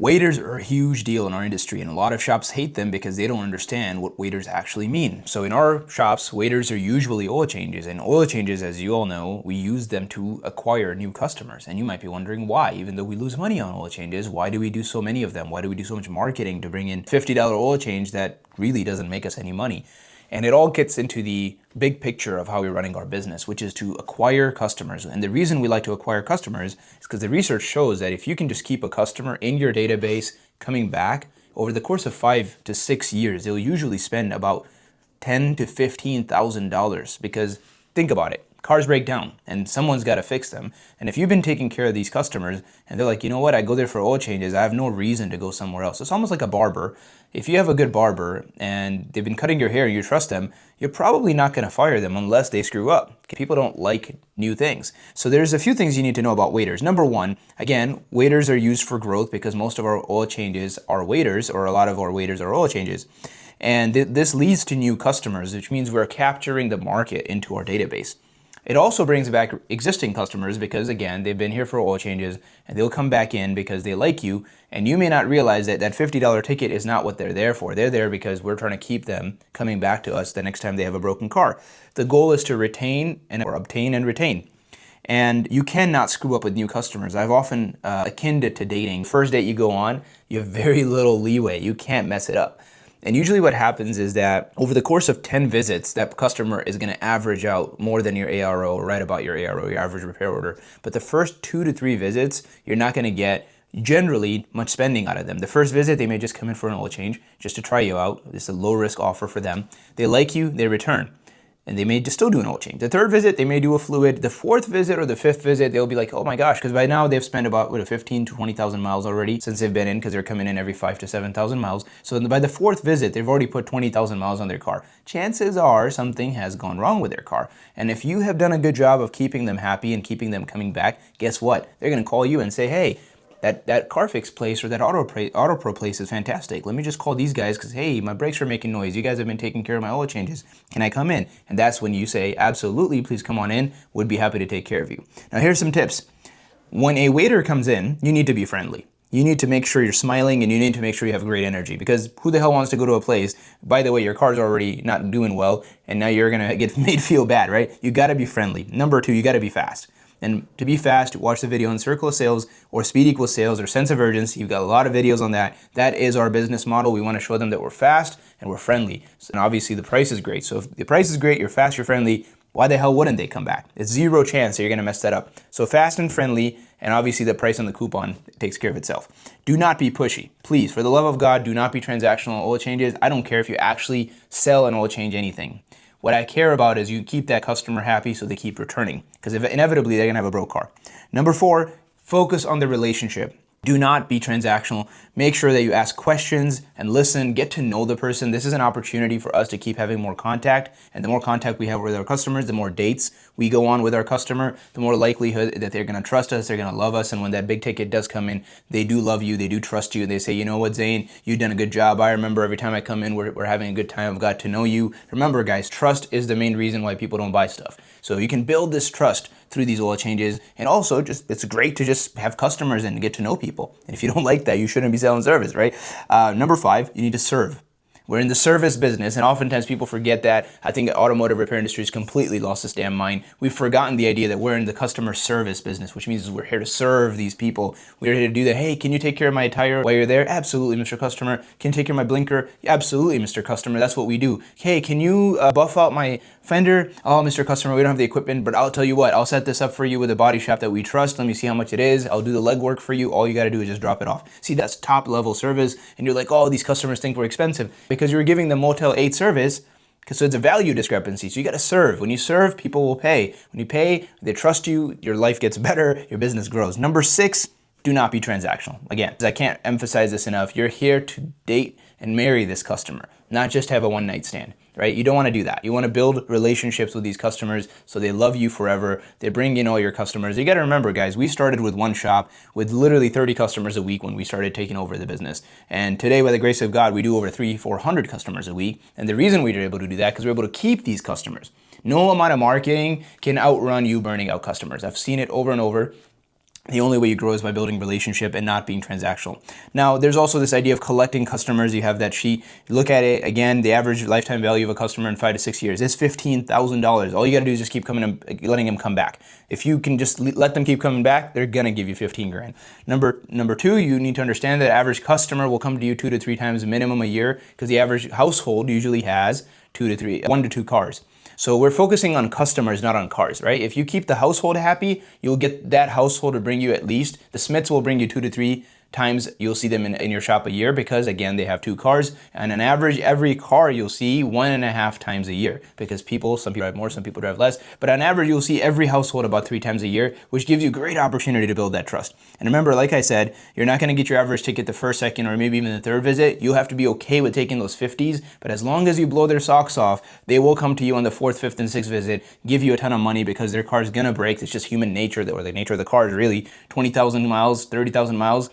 Waiters are a huge deal in our industry, and a lot of shops hate them because they don't understand what waiters actually mean. So in our shops, waiters are usually oil changes, and oil changes, as you all know, we use them to acquire new customers. And you might be wondering why, even though we lose money on oil changes, why do we do so many of them? Why do we do so much marketing to bring in $50 oil change that really doesn't make us any money? And it all gets into the big picture of how we're running our business, which is to acquire customers. And the reason we like to acquire customers is because the research shows that if you can just keep a customer in your database coming back over the course of 5 to 6 years, they'll usually spend about $10,000 to $15,000. Because think about it. Cars break down and someone's got to fix them. And if you've been taking care of these customers and they're like, you know what, I go there for oil changes, I have no reason to go somewhere else. It's almost like a barber. If you have a good barber and they've been cutting your hair and you trust them, you're probably not going to fire them unless they screw up. People don't like new things. So there's a few things you need to know about waiters. Number one, again, waiters are used for growth because most of our oil changes are waiters, or a lot of our waiters are oil changes. And this leads to new customers, which means we're capturing the market into our database. It also brings back existing customers because, again, they've been here for oil changes and they'll come back in because they like you. And you may not realize that that $50 ticket is not what they're there for. They're there because we're trying to keep them coming back to us the next time they have a broken car. The goal is to retain or obtain and retain. And you cannot screw up with new customers. I've often akined it to dating. First date you go on, you have very little leeway. You can't mess it up. And usually what happens is that over the course of 10 visits, that customer is going to average out more than your ARO, or right about your ARO, your average repair order. But the first 2 to 3 visits, you're not going to get generally much spending out of them. The first visit, they may just come in for an oil change just to try you out. It's a low risk offer for them. They like you, they return. And they may just still do an oil change. The third visit, they may do a fluid. The fourth visit or the fifth visit, they'll be like, oh my gosh, because by now they've spent about 15 to 20,000 miles already since they've been in, because they're coming in every 5 to 7,000 miles. So by the fourth visit, they've already put 20,000 miles on their car. Chances are something has gone wrong with their car. And if you have done a good job of keeping them happy and keeping them coming back, guess what? They're going to call you and say, hey, that car fix place or that auto pro place is fantastic. Let me just call these guys because, hey, my brakes are making noise. You guys have been taking care of my oil changes. Can I come in? And that's when you say, absolutely, please come on in. Would be happy to take care of you. Now, here's some tips. When a waiter comes in, you need to be friendly. You need to make sure you're smiling and you need to make sure you have great energy, because who the hell wants to go to a place, by the way, your car's already not doing well and now you're going to get made feel bad, right? You got to be friendly. Number 2, you got to be fast. And to be fast, watch the video on Circle of Sales or Speed Equals Sales or Sense of Urgency. You've got a lot of videos on that. That is our business model. We want to show them that we're fast and we're friendly. And obviously the price is great. So if the price is great, you're fast, you're friendly, why the hell wouldn't they come back? It's zero chance that you're going to mess that up. So fast and friendly, and obviously the price on the coupon takes care of itself. Do not be pushy. Please, for the love of God, do not be transactional oil changes. I don't care if you actually sell an oil change anything. What I care about is you keep that customer happy so they keep returning, because inevitably they're going to have a broke car. Number 4, focus on the relationship. Do not be transactional. Make sure that you ask questions and listen, get to know the person. This is an opportunity for us to keep having more contact. And the more contact we have with our customers, the more dates we go on with our customer, the more likelihood that they're going to trust us, they're going to love us. And when that big ticket does come in, they do love you, they do trust you. They say, you know what, Zane, you've done a good job. I remember every time I come in, we're having a good time. I've got to know you. Remember, guys, trust is the main reason why people don't buy stuff. So you can build this trust through these oil changes. And also, it's great to just have customers and get to know people. And if you don't like that, you shouldn't be selling service, right? Number 5, you need to serve. We're in the service business, and oftentimes people forget that. I think the automotive repair industry has completely lost its damn mind. We've forgotten the idea that we're in the customer service business, which means we're here to serve these people. We're here to do that. Hey, can you take care of my tire while you're there? Absolutely, Mr. Customer. Can you take care of my blinker? Absolutely, Mr. Customer. That's what we do. Hey, can you buff out my fender? Oh, Mr. Customer, we don't have the equipment, but I'll tell you what, I'll set this up for you with a body shop that we trust. Let me see how much it is. I'll do the legwork for you. All you got to do is just drop it off. See, that's top level service. And you're like, oh, these customers think we're expensive because you're giving them Motel 8 service. So it's a value discrepancy. So you got to serve. When you serve, people will pay. When you pay, they trust you, your life gets better, your business grows. Number 6, do not be transactional. Again, I can't emphasize this enough. You're here to date and marry this customer, not just have a one-night stand, right? You don't want to do that. You want to build relationships with these customers so they love you forever. They bring in all your customers. You got to remember, guys, we started with one shop with literally 30 customers a week when we started taking over the business. And today, by the grace of God, we do over 300-400 customers a week. And the reason we were able to do that is because we're able to keep these customers. No amount of marketing can outrun you burning out customers. I've seen it over and over. The only way you grow is by building relationship and not being transactional. Now, there's also this idea of collecting customers. You have that sheet. You look at it again. The average lifetime value of a customer in 5 to 6 years is $15,000. All you got to do is just keep letting them come back. If you can just let them keep coming back, they're gonna give you 15 grand. Number two, you need to understand that the average customer will come to you 2 to 3 times minimum a year, because the average household usually has 1 to 2 cars. So we're focusing on customers, not on cars, right? If you keep the household happy, you'll get that household to bring you at least, the Smiths will bring you 2 to 3 times you'll see them in your shop a year, because again, they have 2 cars, and on average, every car you'll see 1.5 times a year, because some people drive more, some people drive less, but on average, you'll see every household about 3 times a year, which gives you great opportunity to build that trust. And remember, like I said, you're not gonna get your average ticket the first, second, or maybe even the third visit. You'll have to be okay with taking those 50s, but as long as you blow their socks off, they will come to you on the 4th, 5th, and 6th visit, give you a ton of money, because their car is gonna break. It's just human nature, or the nature of the car is really 20,000 miles, 30,000 miles.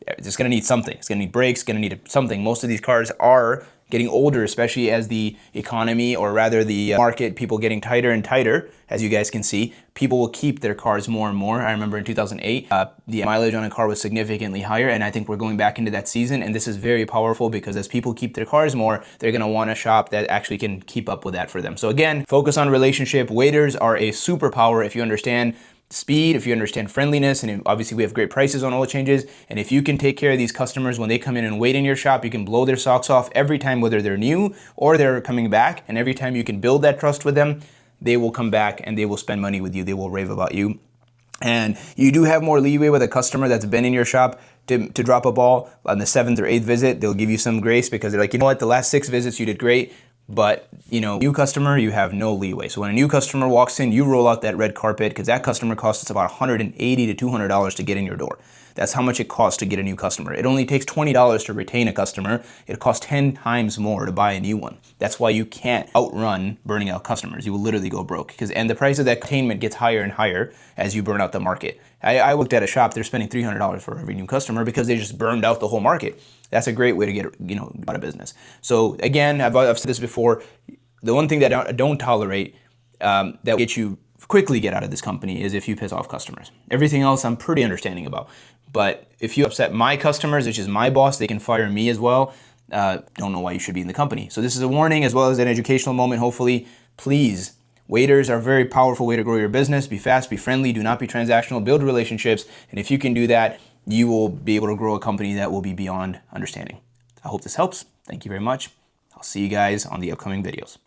It's going to need something. It's going to need brakes, going to need something. Most of these cars are getting older, especially as the economy, or rather the market, people getting tighter and tighter. As you guys can see, people will keep their cars more and more. I remember in 2008, the mileage on a car was significantly higher, and I think we're going back into that season, and this is very powerful, because as people keep their cars more, they're going to want a shop that actually can keep up with that for them. So again, focus on relationship. Waiters are a superpower if you understand speed, if you understand friendliness, and obviously we have great prices on oil changes. And if you can take care of these customers when they come in and wait in your shop, you can blow their socks off every time, whether they're new or they're coming back. And every time you can build that trust with them, they will come back and they will spend money with you. They will rave about you. And you do have more leeway with a customer that's been in your shop to drop a ball on the 7th or 8th visit. They'll give you some grace, because they're like, you know what, the last 6 visits you did great. But, new customer, you have no leeway. So when a new customer walks in, you roll out that red carpet, because that customer costs us about $180 to $200 to get in your door. That's how much it costs to get a new customer. It only takes $20 to retain a customer. It costs 10 times more to buy a new one. That's why you can't outrun burning out customers. You will literally go broke, and the price of that containment gets higher and higher as you burn out the market. I looked at a shop, they're spending $300 for every new customer, because they just burned out the whole market. That's a great way to get out of business. So again, I've said this before, the one thing that I don't tolerate that will get you quickly get out of this company is if you piss off customers. Everything else I'm pretty understanding about. But if you upset my customers, which is my boss, they can fire me as well. Don't know why you should be in the company. So this is a warning as well as an educational moment, hopefully. Please, waiters are a very powerful way to grow your business. Be fast, be friendly, do not be transactional, build relationships. And if you can do that, you will be able to grow a company that will be beyond understanding. I hope this helps. Thank you very much. I'll see you guys on the upcoming videos.